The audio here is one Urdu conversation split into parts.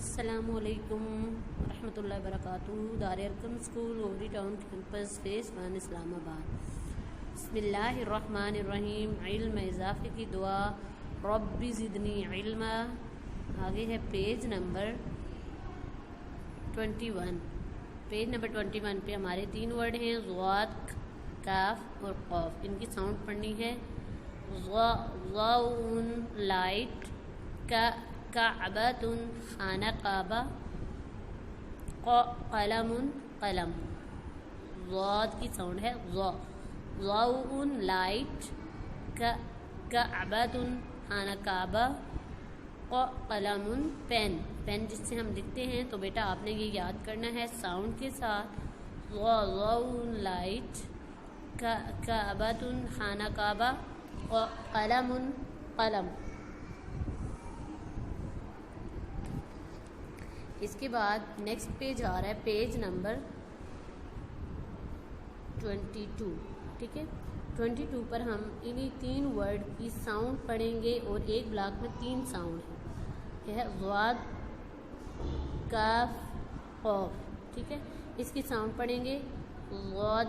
السلام علیکم ورحمۃ اللہ وبرکاتہ۔ دار ارقم اسکول اووری town campus phase 1 Islamabad. بسم اللہ الرحمن الرحیم۔ علم اضافے کی دعا، رب زدنی علما۔ آگے ہے پیج نمبر 21۔ پیج نمبر 21 پہ ہمارے 3 ورڈ ہیں، ضاد، کاف اور قاف۔ ان کی ساؤنڈ پڑھنی ہے، ضاء لائٹ، کعبۃ خانہ کعبہ، قلم قلم۔ ضاد کی ساؤنڈ ہے ضاء لائٹ، کعبۃ خانہ کعبہ، قلم پین۔ پین جس سے ہم لکھتے ہیں تو بیٹا آپ نے یہ یاد کرنا ہے ساؤنڈ کے ساتھ، ضاء لائٹ، کعبۃ خانہ کعبہ، قلم قلم۔ اس کے بعد نیکسٹ پیج آ رہا ہے، پیج نمبر 22۔ ٹھیک ہے، 22 پر ہم انہی 3 ورڈ کی ساؤنڈ پڑھیں گے اور ایک بلاک میں 3 ساؤنڈ ہیں، یہ ہے ضاد، کاف، قاف۔ ٹھیک ہے، اس کی ساؤنڈ پڑھیں گے، ضاد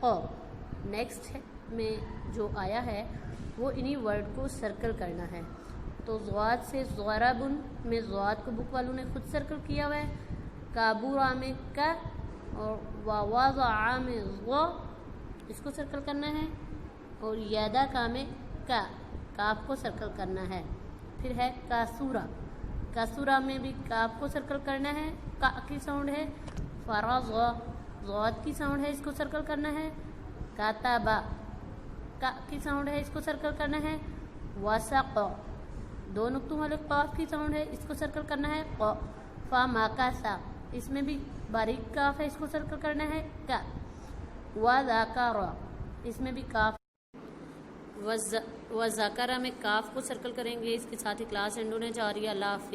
ق۔ نیکسٹ میں جو آیا ہے وہ انہی ورڈ کو سرکل کرنا ہے۔ تو ضاد سے ضرب میں ضاد کو بک والوں نے خود سرکل کیا ہوا ہے، کابورا میں کا، اور ووضع میں ض، اس کو سرکل کرنا ہے، اور یادا کا میں کا، کاف کو سرکل کرنا ہے۔ پھر ہے کاسورا، کاسورا میں بھی کاف کو سرکل کرنا ہے، کا کی ساؤنڈ ہے، فرض، ضاد کی ساؤنڈ ہے، اس کو سرکل کرنا ہے، کاتبا، کا کی ساؤنڈ ہے، اس کو سرکل کرنا ہے، وسق، 2 نقطوں والے قاف کی ساؤنڈ ہے، اس کو سرکل کرنا ہے، فمکث، اس میں بھی باریک کاف ہے، اس کو سرکل کرنا ہے، کا، وذکر، اس میں بھی کاف، وذکر میں کاف کو سرکل کریں گے۔ اس کے ساتھ ہی کلاس اینڈ ہونے جا رہی ہے۔ اللہ حافظ۔